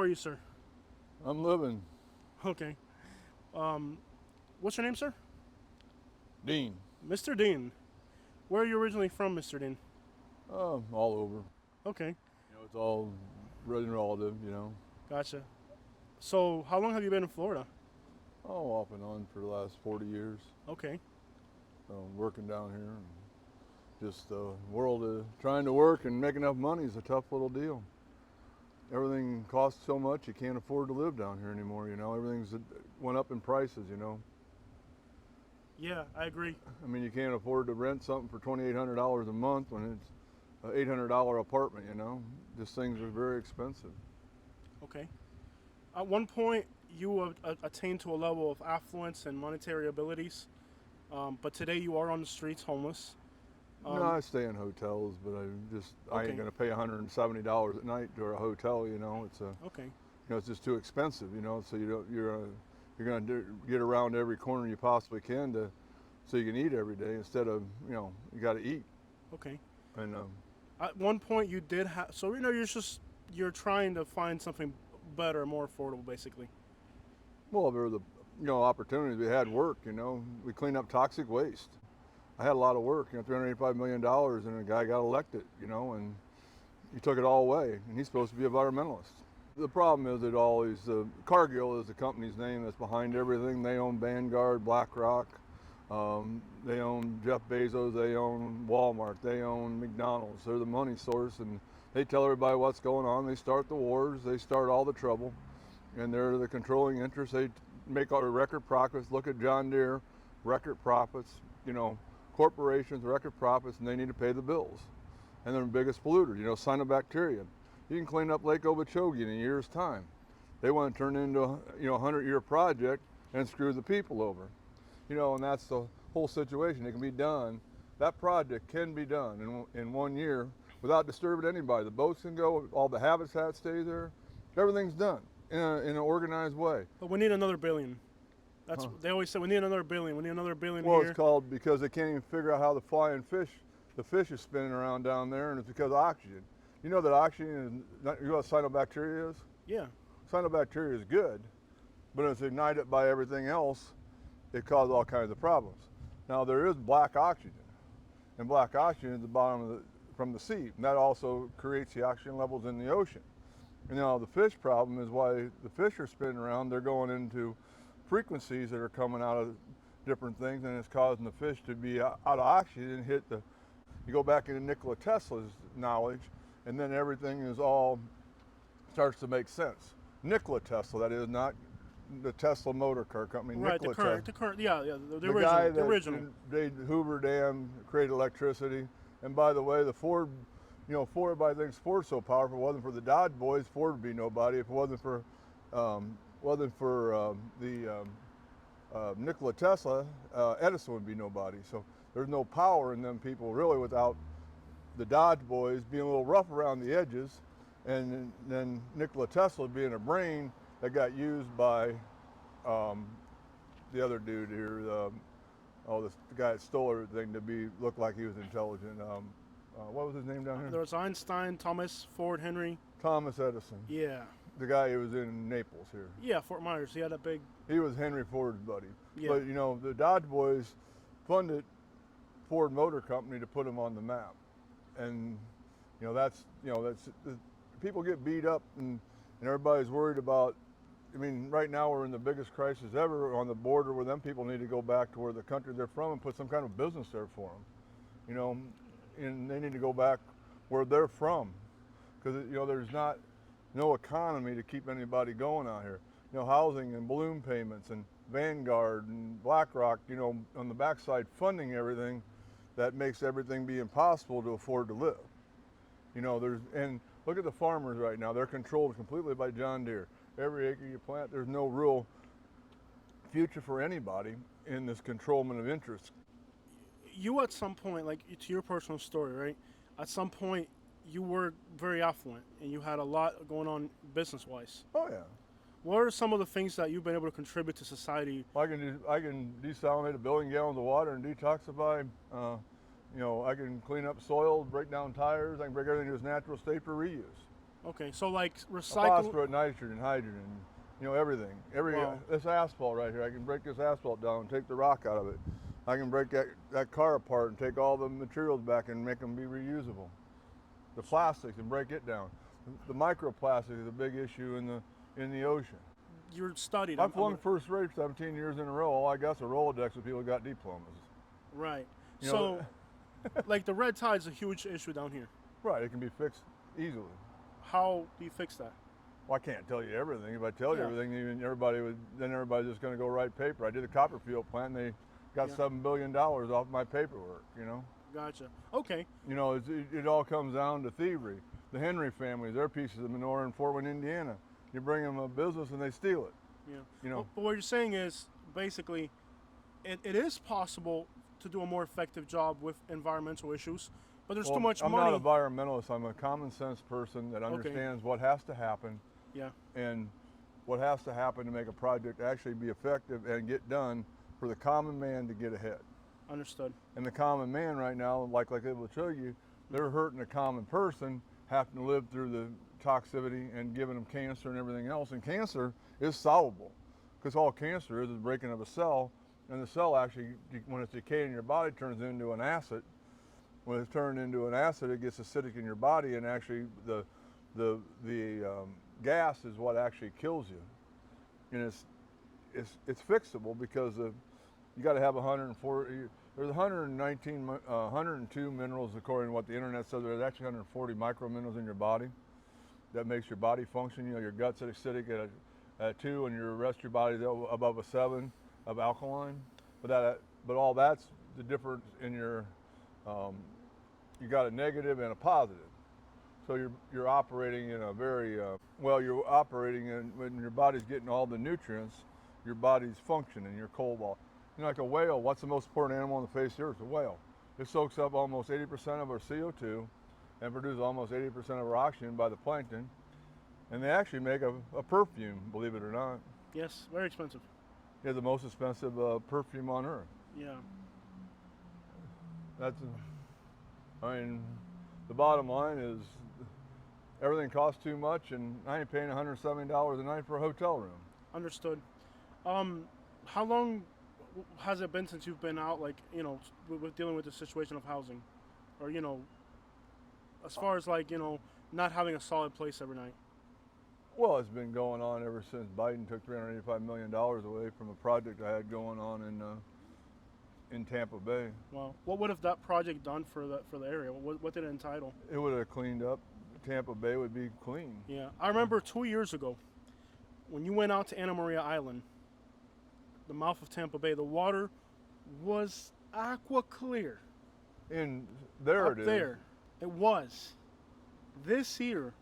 are you, sir? I'm living. Okay. What's your name, sir? Dean. Mr. Dean. Where are you originally from, Mr. Dean? All over. Okay, It's all relative. gotcha. So, how long have you been in Florida? Oh, off and on for the last 40 years. Okay. Working down here. And just the world of trying to work and make enough money is a tough little deal. Everything costs so much you can't afford to live down here anymore. Everything's went up in prices. Yeah, I agree. I mean, you can't afford to rent something for $2,800 a month when it's an $800 apartment. Just things are very expensive. Okay. At one point, you attained to a level of affluence and monetary abilities, but today you are on the streets homeless. No, I stay in hotels, but I Okay. ain't gonna pay $170 at night to a hotel. Okay. It's just too expensive. So you're gonna get around every corner you possibly can so you can eat every day instead of you got to eat. Okay. And At one point, you did have. So you're trying to find something better, more affordable, basically. well, there were the opportunities we had work. We cleaned up toxic waste. I had a lot of work. $385 million, and a guy got elected. And he took it all away, and he's supposed to be an environmentalist. The problem is that Cargill is the company's name that's behind everything. They own Vanguard, BlackRock, they own Jeff Bezos, they own Walmart, they own McDonald's. They're the money source, and they tell everybody what's going on. They start the wars, they start all the trouble, and they're the controlling interest. They make all the record profits. Look at John Deere, record profits. Corporations, record profits, and they need to pay the bills. And they're the biggest polluters. Cyanobacteria. You can clean up Lake Okeechobee in a year's time. They want to turn it into a 100-year project and screw the people over. And that's the whole situation. It can be done. That project can be done in 1 year without disturbing anybody. The boats can go, all the habitat stays there. Everything's done in an organized way. But we need another billion. They always say we need another billion. We need another billion Well, here. it's called because they can't even figure out how the fish is spinning around down there, and it's because of oxygen. You know that oxygen is not, you know what cyanobacteria is? Yeah. Cyanobacteria is good, but it's ignited by everything else. It causes all kinds of problems. Now there is black oxygen, and black oxygen is the bottom from the sea, and that also creates the oxygen levels in the ocean. And the fish problem is why the fish are spinning around. They're going into frequencies that are coming out of different things, and it's causing the fish to be out of oxygen and you go back into Nikola Tesla's knowledge, and then everything starts to make sense. Nikola Tesla, that is, not the Tesla motor car company. Right. Nikola The current. Yeah. The the original. guy The that original. made Hoover Dam, created electricity. And by the way, the Ford, everybody thinks Ford's so powerful. If it wasn't for the Dodge boys, Ford would be nobody. If it wasn't for Nikola Tesla, Edison would be nobody. So there's no power in them people really without the Dodge boys being a little rough around the edges, and then Nikola Tesla being a brain that got used by the other dude here, the guy that stole everything to look like he was intelligent. What was his name down There here? was Einstein, Thomas, Ford, Henry. Thomas Edison. Yeah. The guy who was in Naples here. Yeah. Fort Myers. He had a big. He was Henry Ford's buddy. Yeah. But the Dodge boys funded Ford Motor Company to put him on the map, and that's people get beat up, and everybody's worried about. I mean, right now we're in the biggest crisis ever on the border, where them people need to go back to where the country they're from and put some kind of business there for them, and they need to go back where they're from, because there's no economy to keep anybody going out here. Housing and balloon payments and Vanguard and BlackRock, on the backside funding everything that makes everything be impossible to afford to live. And look at the farmers right now. They're controlled completely by John Deere. Every acre you plant, there's no real future for anybody in this controlment of interest. You at some point, like to your personal story, right? At some point, you were very affluent and you had a lot going on business wise. Oh yeah. What are some of the things that you've been able to contribute to society? I can desalinate 1 billion gallons of water and detoxify. I can clean up soil, break down tires. I can break everything to its natural state for reuse. Okay, so like A recycle. phosphorus, nitrogen, hydrogen, you know, everything. Wow. This asphalt right here, I can break this asphalt down and take the rock out of it. I can break that car apart and take all the materials back and make them be reusable. The plastics and break it down. The microplastic is a big issue in the ocean. You're studied. I flung first rate 17 years in a row. All I got's a Rolodex of people who got diplomas. right. You So, know, like the red tide's a huge issue down here. right, it can be fixed easily. How do you fix that? Well, I can't tell you everything. If I tell you Yeah. everything, then everybody's just going to go write paper. I did a Copperfield plant, and they got Yeah. $7 billion off my paperwork, you know. Gotcha. Okay. You know, it all comes down to thievery. The Henry family, their pieces of manure in Fort Wayne, Indiana. You bring them a business and they steal it. Yeah. You know. But what you're saying is basically, it is possible to do a more effective job with environmental issues, but there's Well, too much I'm money. not a environmentalist. I'm a common sense person that understands what has to happen Yeah. and what has to happen to make a project actually be effective and get done for the common man to get ahead. Understood. And the common man right now, like they will show you, they're hurting the common person, having to live through the toxicity and giving them cancer and everything else. And cancer is solvable, because all cancer is breaking of a cell, and the cell actually, when it's decaying in your body, turns into an acid. When it's turned into an acid, it gets acidic in your body, and actually the gas is what actually kills you. And it's fixable because you got to have 140. There's 102 minerals according to what the internet says. There's actually 140 microminerals in your body that makes your body function. You know, your gut's acidic at a 2, and your rest of your body's above a 7 of alkaline. But all that's the difference in your. You got a negative and a positive. So you're operating in a very you're operating in when your body's getting all the nutrients, your body's functioning, your cobalt. You know, like a whale, what's the most important animal on the face of the earth? A whale. It soaks up almost 80% of our CO2 and produces almost 80% of our oxygen by the plankton. And they actually make a perfume, believe it or not. Yes. Very expensive. They're the most expensive perfume on earth. Yeah. I mean, the bottom line is everything costs too much, and I ain't paying $170 a night for a hotel room. Understood. How long has it been since you've been out, like, you know, with dealing with the situation of housing, or, you know, as far as like, you know, not having a solid place every night? Well, it's been going on ever since Biden took $385 million away from a project I had going on in Tampa Bay. Well, what would have that project done for the area? What did it entitle? It would have cleaned up. Tampa Bay would be clean. Yeah, I remember 2 years ago when you went out to Anna Maria Island, the mouth of Tampa Bay. The water was aqua clear. And there Up it is. there, it was. This here,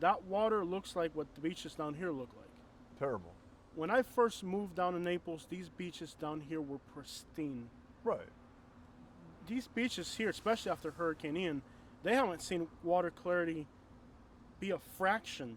that water looks like what the beaches down here look like. Terrible. When I first moved down to Naples, these beaches down here were pristine. Right. These beaches here, especially after Hurricane Ian, they haven't seen water clarity be a fraction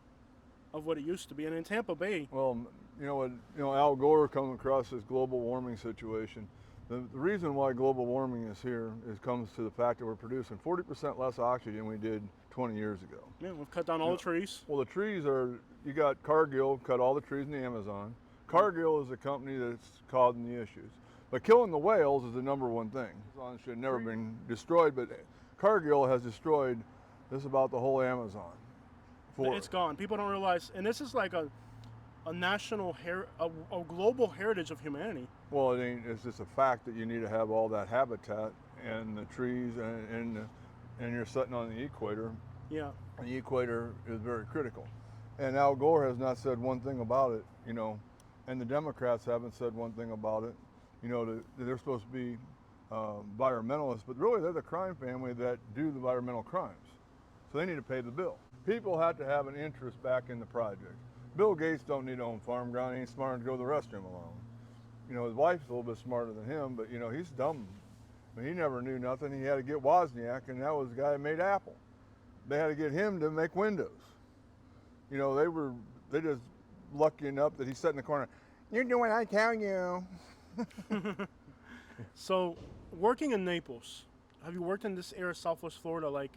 of what it used to be. And in Tampa Bay, Well, Al Gore coming across this global warming situation. The reason why global warming is here comes to the fact that we're producing 40% less oxygen than we did 20 years ago. yeah, we've cut down all the trees. Well, the trees you got Cargill, cut all the trees in the Amazon. Cargill is the company that's causing the issues. But killing the whales is the number one thing. Amazon should have never been destroyed, but Cargill has destroyed just about the whole Amazon. It's gone. People don't realize, and this is like a national, a global heritage of humanity. Well, it ain't. It's just a fact that you need to have all that habitat and the trees, and you're sitting on the equator. Yeah. And the equator is very critical. And Al Gore has not said one thing about it, you know, and the Democrats haven't said one thing about it. You know, they're supposed to be environmentalists, but really they're the crime family that do the environmental crimes. So they need to pay the bill. People have to have an interest back in the project. Bill Gates don't need to own farm ground. He ain't smart enough to go to the restroom alone. You know, his wife's a little bit smarter than him, but, you know, he's dumb. I mean, he never knew nothing. He had to get Wozniak, and that was the guy that made Apple. They had to get him to make Windows. You know, they just lucky enough that he sat in the corner. You do what I tell you. So, working in Naples, have you worked in this area of Southwest Florida, like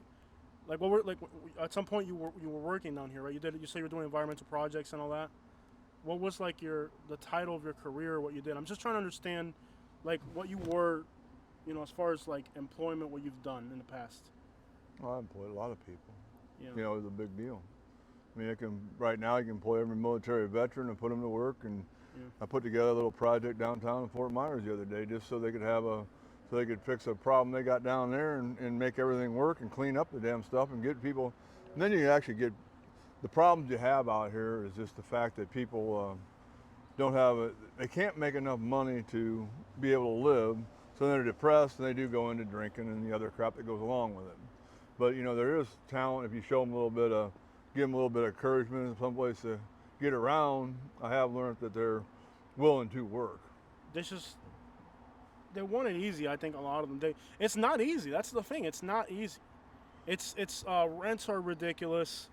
Like what were like at some point you were working down here, right? You say you're doing environmental projects and all that. What was like the title of your career, what you did? I'm just trying to understand like what you were, as far as like employment, what you've done in the past. Well, I employed a lot of people. Yeah. You know, it was a big deal. I mean, right now you can employ every military veteran and put them to work. And Yeah. I put together a little project downtown in Fort Myers the other day, just so they could so they could fix a problem they got down there and make everything work and clean up the damn stuff and get people. And then you can actually get the problems you have out here is just the fact that people don't they can't make enough money to be able to live, so they're depressed and they do go into drinking and the other crap that goes along with it. But there is talent if you show them give them a little bit of encouragement and someplace to get around. I have learned that they're willing to work. They want it easy. I think a lot of them. It's not easy. That's the thing. It's not easy. It's rents are ridiculous.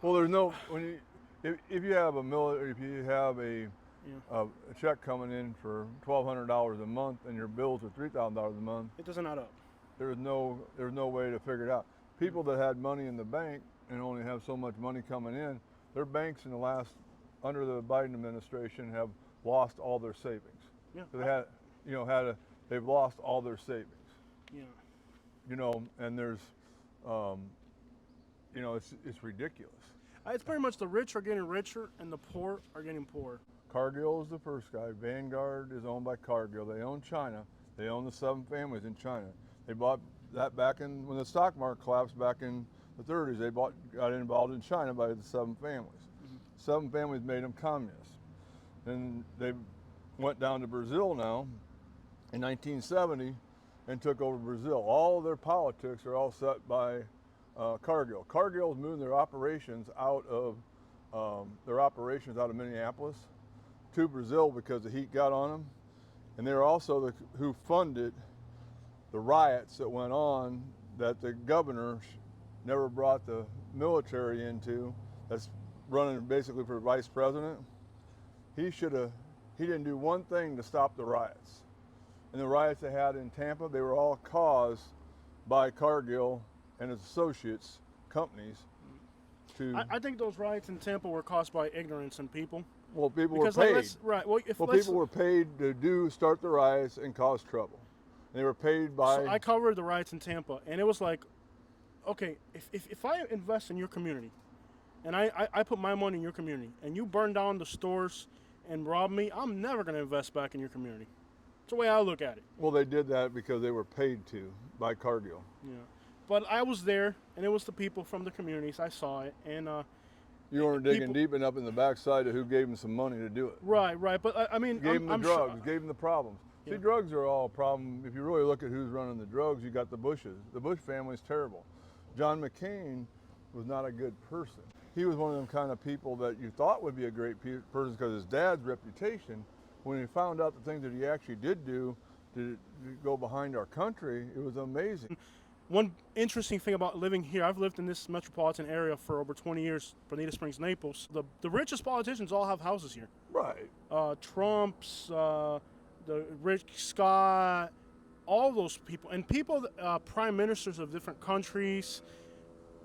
Well, there's no if you have a check coming in for $1,200 a month and your bills are $3,000 a month, It doesn't add up. there's no way to figure it out. People that had money in the bank and only have so much money coming in, their banks under the Biden administration have lost all their savings. Yeah. So they've lost all their savings. Yeah. And there's, it's ridiculous. It's pretty much the rich are getting richer and the poor are getting poorer. Cargill is the first guy. Vanguard is owned by Cargill. They own China. They own the 7 families in China. They bought that when the stock market collapsed back in the 30s. They got involved in China by the 7 families. Mm-hmm. 7 families made them communists. Then they went down to Brazil now in 1970 and took over Brazil. All of their politics are all set by Cargill. Cargill's moving their operations out of Minneapolis to Brazil because the heat got on them, and they're also who funded the riots that went on that the governor never brought the military into. That's running basically for vice president. He didn't do one thing to stop the riots. And the riots they had in Tampa, they were all caused by Cargill and its associates companies. I think those riots in Tampa were caused by ignorance in people. Well, people Because, were like, paid. right. Well, People were paid to start the riots and cause trouble. And they were paid by. So I covered the riots in Tampa, and it was like, okay, if I invest in your community, and I put my money in your community, and you burn down the stores and rob me, I'm never going to invest back in your community. That's the way I look at it. Well, they did that because they were paid to by Cargill. Yeah. But I was there, and it was the people from the communities. I saw it, and you weren't digging deep enough in the backside of who gave them some money to do it. Right. But I mean, Gave them the drugs, gave them the problems. Yeah. See, drugs are all a problem. If you really look at who's running the drugs, you got the Bushes. The Bush family's terrible. John McCain was not a good person. He was one of them kind of people that you thought would be a great person because his dad's reputation. When he found out the things that he actually did do to go behind our country, it was amazing. One interesting thing about living here, I've lived in this metropolitan area for over 20 years, Bonita Springs, Naples. The richest politicians all have houses here. Right. Trump's, the Rick Scott, all those people. And people, prime ministers of different countries,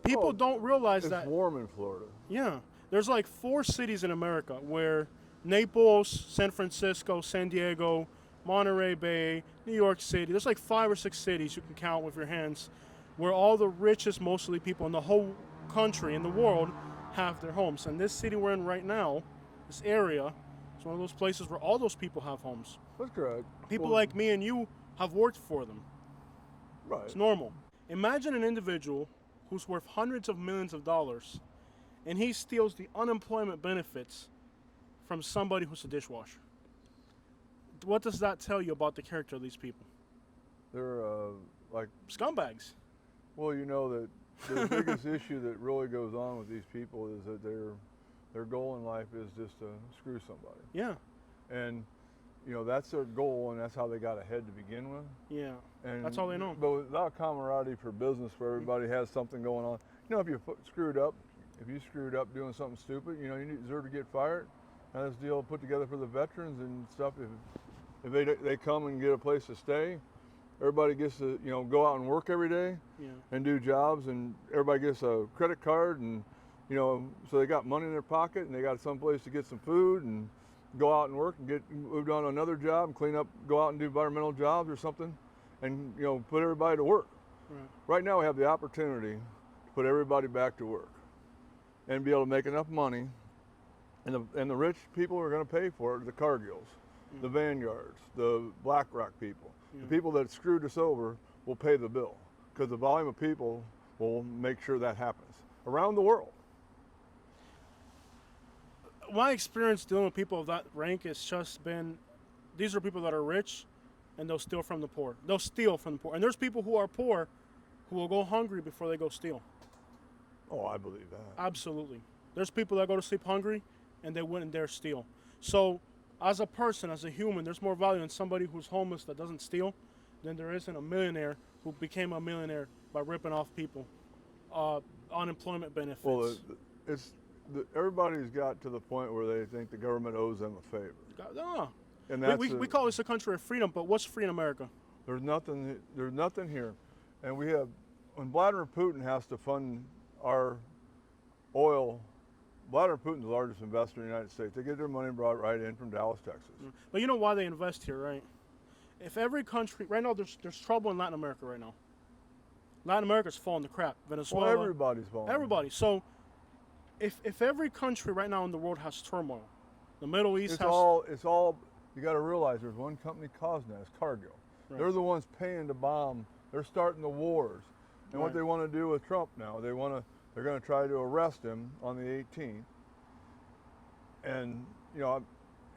people don't realize that. It's warm in Florida. Yeah. There's like 4 cities in America where Naples, San Francisco, San Diego, Monterey Bay, New York City. There's like 5 or 6 cities you can count with your hands where all the richest, mostly people in the whole country, in the world, have their homes. And this city we're in right now, this area, is one of those places where all those people have homes. That's correct. People like me and you have worked for them. Right. It's normal. Imagine an individual who's worth hundreds of millions of dollars and he steals the unemployment benefits from somebody who's a dishwasher. What does that tell you about the character of these people? They're like scumbags. Well, you know that the biggest issue that really goes on with these people is that their goal in life is just to screw somebody. Yeah. And that's their goal, and that's how they got ahead to begin with. Yeah. And that's all they know. But without camaraderie for business, where everybody has something going on. If you screwed up doing something stupid, you deserve to get fired. And this deal put together for the veterans and stuff. If they come and get a place to stay, Everybody gets to, go out and work every day Yeah. and do jobs, and everybody gets a credit card, and so they got money in their pocket, and they got some place to get some food and go out and work and get moved on to another job and clean up, go out and do environmental jobs or something, and put everybody to work. Right. Right now we have the opportunity to put everybody back to work and be able to make enough money, and the rich people are going to pay for it, the Cargills, the Vanguards, the BlackRock people. The people that screwed us over will pay the bill, because the volume of people will make sure that happens around the world. My experience dealing with people of that rank has just been, these are people that are rich, and they'll steal from the poor. They'll steal from the poor. And there's people who are poor who will go hungry before they go steal. Oh, I believe that. Absolutely. There's people that go to sleep hungry, and they wouldn't dare steal. So, as a person, as a human, there's more value in somebody who's homeless that doesn't steal than there is in a millionaire who became a millionaire by ripping off people. Unemployment benefits. Well, everybody's got to the point where they think the government owes them a favor. No. And that's We call this a country of freedom, but what's free in America? There's nothing here. And when Vladimir Putin has to fund our oil, Vladimir Putin's the largest investor in the United States. They get their money brought right in from Dallas, Texas. But you know why they invest here, right? If every country, right now there's trouble in Latin America right now. Latin America's falling to crap. Venezuela. Well, everybody's falling. Everybody. So if every country right now in the world has turmoil, the Middle East It's has... all, you got to realize there's one company causing that, it's Cargill. Right. They're the ones paying to bomb. They're starting the wars. And what Right. they want to do with Trump now, they're going to try to arrest him on the 18th. And,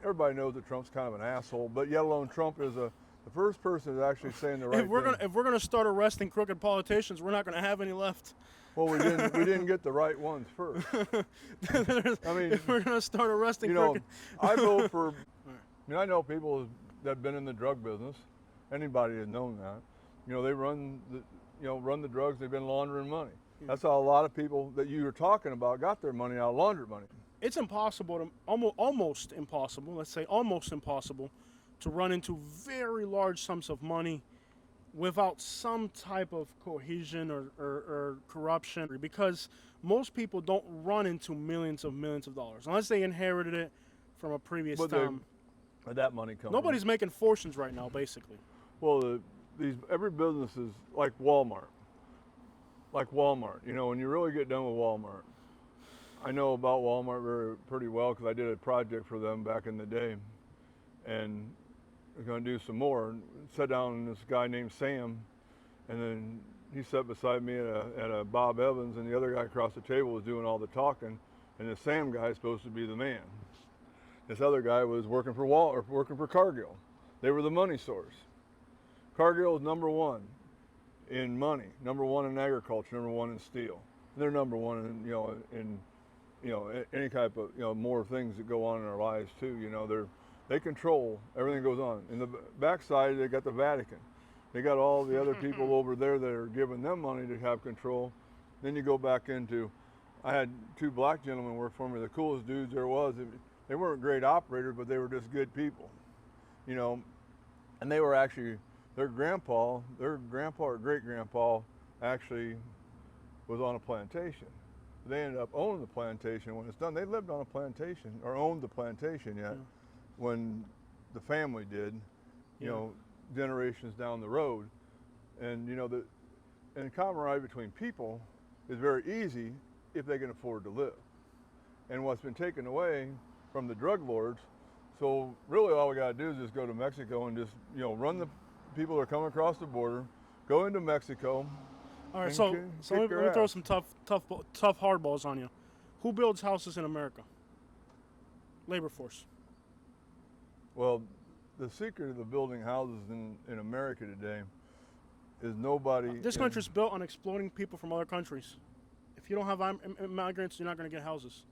everybody knows that Trump's kind of an asshole, but yet alone Trump is the first person that's actually saying the right thing. If we're gonna start arresting crooked politicians, we're not gonna have any left. Well, we didn't get the right ones first. I mean, if we're gonna start arresting crooked... I vote for. I know people that have been in the drug business. Anybody has known that. They run the drugs. They've been laundering money. Yeah. That's how a lot of people that you were talking about got their money out of laundered money. It's impossible to almost impossible. Let's say almost impossible to run into very large sums of money without some type of cohesion or corruption, because most people don't run into millions of dollars unless they inherited it from a previous time. That money comes. Nobody's making fortunes right now, basically. Well, every business is like Walmart. Like Walmart, when you really get done with Walmart. I know about Walmart pretty well because I did a project for them back in the day, and we're going to do some more. And sat down with this guy named Sam, and then he sat beside me at a Bob Evans, and the other guy across the table was doing all the talking, and the Sam guy is supposed to be the man. This other guy was working for Cargill. They were the money source. Cargill is number one in money, number one in agriculture, number one in steel. They're number one in any type of more things that go on in our lives too. They control everything that goes on. In the backside, they got the Vatican. They got all the other people over there that are giving them money to have control. Then you go back into, I had two black gentlemen work for me, the coolest dudes there was. They weren't great operators, but they were just good people, and they were actually, their grandpa or great-grandpa actually was on a plantation. They ended up owning the plantation when it's done. They lived on a plantation, or owned the plantation yet, when the family did, generations down the road. And, and camaraderie between people is very easy if they can afford to live. And what's been taken away from the drug lords, so really all we got to do is just go to Mexico and just, run the people that are coming across the border, go into Mexico. All right, so let me throw some tough hardballs on you. Who builds houses in America? Labor force. Well, the secret of the building houses in America today is nobody. This country's built on exploiting people from other countries. If you don't have immigrants, you're not going to get houses.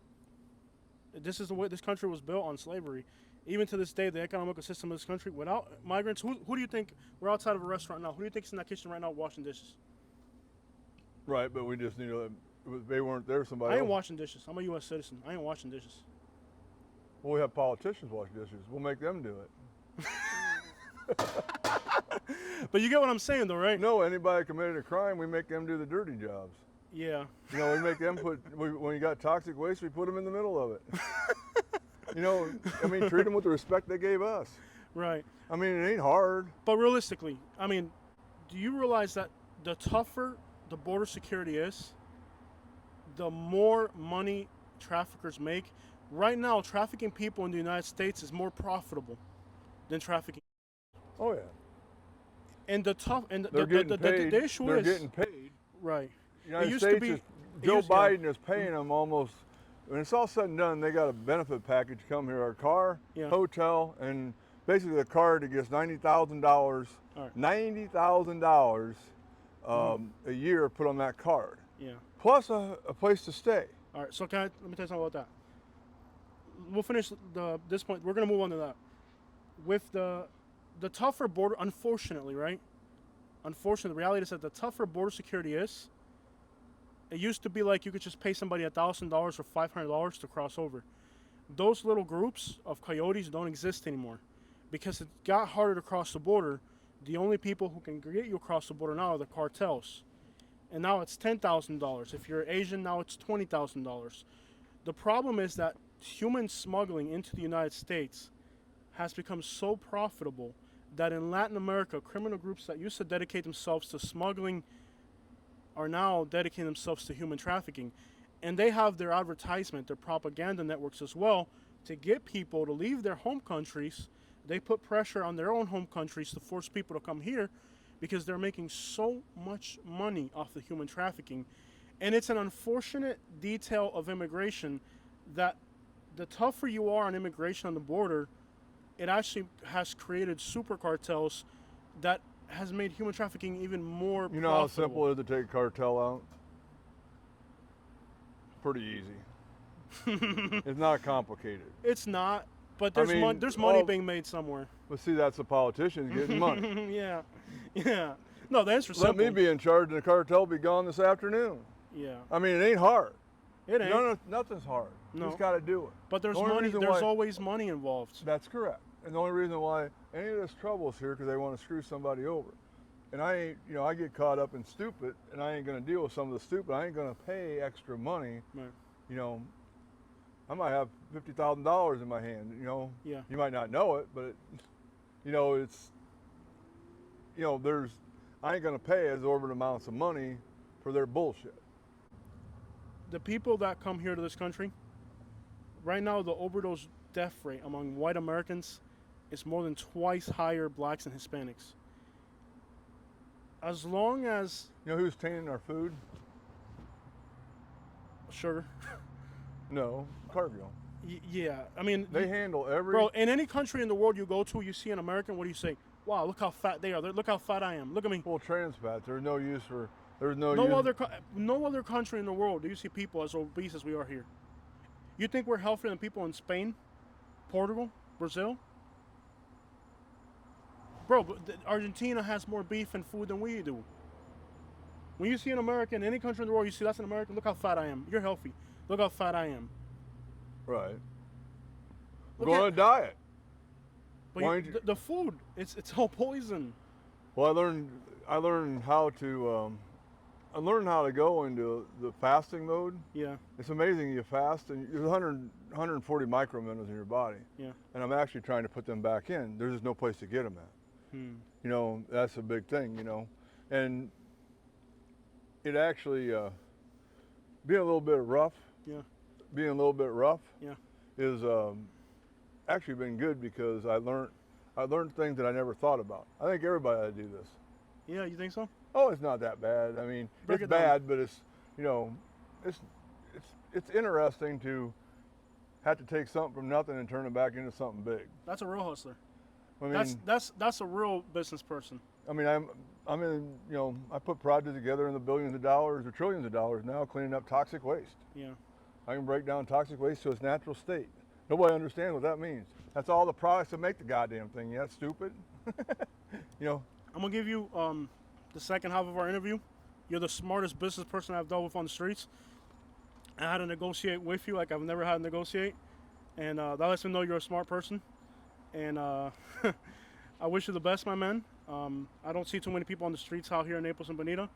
This is the way this country was built, on slavery. Even to this day, the economic system of this country, without migrants, who do you think, we're outside of a restaurant now, who do you think's in that kitchen right now washing dishes? Right, but we just need to, they weren't there, somebody I ain't else. washing dishes. I'm a U.S. citizen. I ain't washing dishes. Well, we have politicians wash dishes. We'll make them do it. But you get what I'm saying, though, right? No, anybody committed a crime, we make them do the dirty jobs. Yeah. You know, we make them when you got toxic waste, we put them in the middle of it. You know, I mean, treat them with the respect they gave us. Right. I mean, it ain't hard. But realistically, I mean, do you realize that the tougher the border security is, the more money traffickers make? Right now, trafficking people in the United States is more profitable than trafficking. Oh yeah. And the tough and They're getting paid. the issue They're is getting paid. right. United It used States to be is, Joe used- yeah. Biden is paying them almost. When it's all said and done, they got a benefit package come here: our car, Yeah. hotel, and basically the car that gets $90,000, All right. $90,000 a year put on that card, Yeah. plus a place to stay. All right. So let me tell you something about that. We'll finish this point. We're gonna move on to that. With the tougher border, unfortunately, right? Unfortunately, the reality is that the tougher border security is, it used to be like you could just pay somebody $1,000 or $500 to cross over. Those little groups of coyotes don't exist anymore because it got harder to cross the border. The only people who can get you across the border now are the cartels. And now it's $10,000. If you're Asian, now it's $20,000. The problem is that human smuggling into the United States has become so profitable that in Latin America, criminal groups that used to dedicate themselves to smuggling are now dedicating themselves to human trafficking. And they have their advertisement, their propaganda networks as well, to get people to leave their home countries. They put pressure on their own home countries to force people to come here because they're making so much money off the human trafficking. And it's an unfortunate detail of immigration that the tougher you are on immigration on the border, it actually has created super cartels that has made human trafficking even more You know how profitable. simple it is to take a cartel out? Pretty easy. It's not complicated. It's not, but I there's mean, there's money being made somewhere. But see, that's the politicians getting money. Yeah, yeah. No, the answer's Let simple. me be in charge and the cartel be gone this afternoon. Yeah, I mean, it ain't hard. it ain't. Nothing's hard. No. You just got to do it. But there's The only money. reason There's why- always money involved. That's correct. And the only reason why any of this trouble is here because they want to screw somebody over. And I ain't, you know, I get caught up in stupid, and I ain't going to deal with some of the stupid. I ain't going to pay extra money. Right. You know, I might have $50,000 in my hand. You know, Yeah. you might not know it, but you know, it's, you know, I ain't going to pay exorbitant amounts of money for their bullshit. The people that come here to this country, right now, the overdose death rate among white Americans is more than twice higher blacks and Hispanics. As long as You know who's tainting our food? sugar, No, Cargill. yeah, I mean, They handle every. bro, in any country in the world you go to, you see an American, what do you say? Wow, look how fat they are. Look how fat I am. Look at me. Well, trans fats. There's no use for. There's no. No use, no other country in the world do you see people as obese as we are here. You think we're healthier than people in Spain, Portugal, Brazil? Bro, Argentina has more beef and food than we do. When you see an American in any country in the world, you see that's an American. Look how fat I am. You're healthy. Look how fat I am. Right. Look Go on a at- diet. But Why don't you- the food, it's all poison. Well, I learned how to. I learned how to go into the fasting mode. Yeah, It's amazing. You fast and there's 140 microminerals in your body. yeah. And I'm actually trying to put them back in. There's just no place to get them at. You know, that's a big thing, you know. And it actually, being a little bit rough, Yeah. being a little bit rough Yeah. is actually been good because I learned things that I never thought about. I think everybody ought to do this. Yeah, you think so? Oh, it's not that bad. I mean, Break it's it down. bad, but it's, you know, it's interesting to have to take something from nothing and turn it back into something big. That's a real hustler. I mean, That's a real business person. I mean, I'm in, you know, I put projects together in the billions of dollars or trillions of dollars now cleaning up toxic waste. Yeah. I can break down toxic waste to its natural state. Nobody understands what that means. That's all the products that make the goddamn thing. Yeah, that's stupid. You know, I'm gonna give you the second half of our interview. You're the smartest business person I've dealt with on the streets. I had to negotiate with you like I've never had to negotiate, and that lets me know you're a smart person. And I wish you the best, my man. I don't see too many people on the streets out here in Naples and Bonita,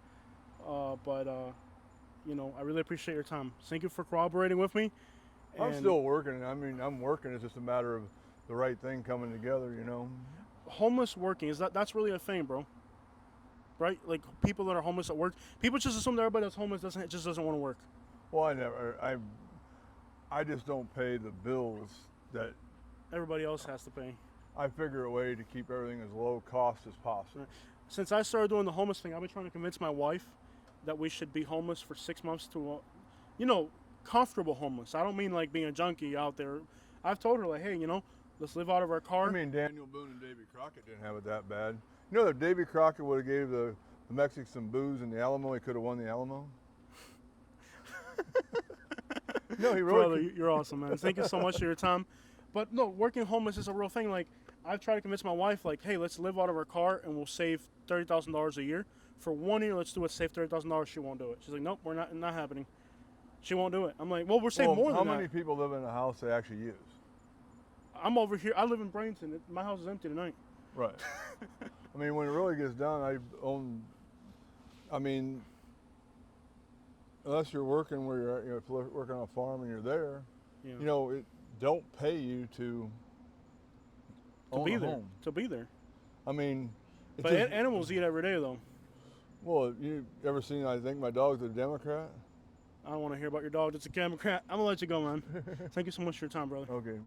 but I really appreciate your time. Thank you for cooperating with me. I'm still working. I mean, I'm working. It's just a matter of the right thing coming together, you know. Homeless working, that's really a thing, bro. Right? Like people that are homeless at work, people just assume that everybody that's homeless doesn't want to work. Well, I just don't pay the bills that Everybody else has to pay. I figure a way to keep everything as low cost as possible. Right. Since I started doing the homeless thing, I've been trying to convince my wife that we should be homeless for 6 months to, comfortable homeless. I don't mean like being a junkie out there. I've told her like, hey, let's live out of our car. I mean, Daniel Boone and Davy Crockett didn't have it that bad. You know, if Davy Crockett would have gave the Mexicans some booze in the Alamo, he could have won the Alamo. No, he really. Brother, you're awesome, man. Thank you so much for your time. But no, working homeless is a real thing. Like, I've tried to convince my wife, like, hey, let's live out of our car and we'll save $30,000 a year. For 1 year, let's do it. Save $30,000. She won't do it. She's like, nope, we're not happening. She won't do it. I'm like, well, we're saving more than that. How many people live in a house they actually use? I'm over here. I live in Bradenton. My house is empty tonight. Right. I mean, when it really gets done, unless you're working where you're, if you're working on a farm and you're there, Yeah. it don't pay you to own be a there. home. To be there. I mean, But animals eat every day, though. Well, you ever seen? I think my dog's a Democrat. I don't want to hear about your dog. It's a Democrat. I'm gonna let you go, man. Thank you so much for your time, brother. Okay.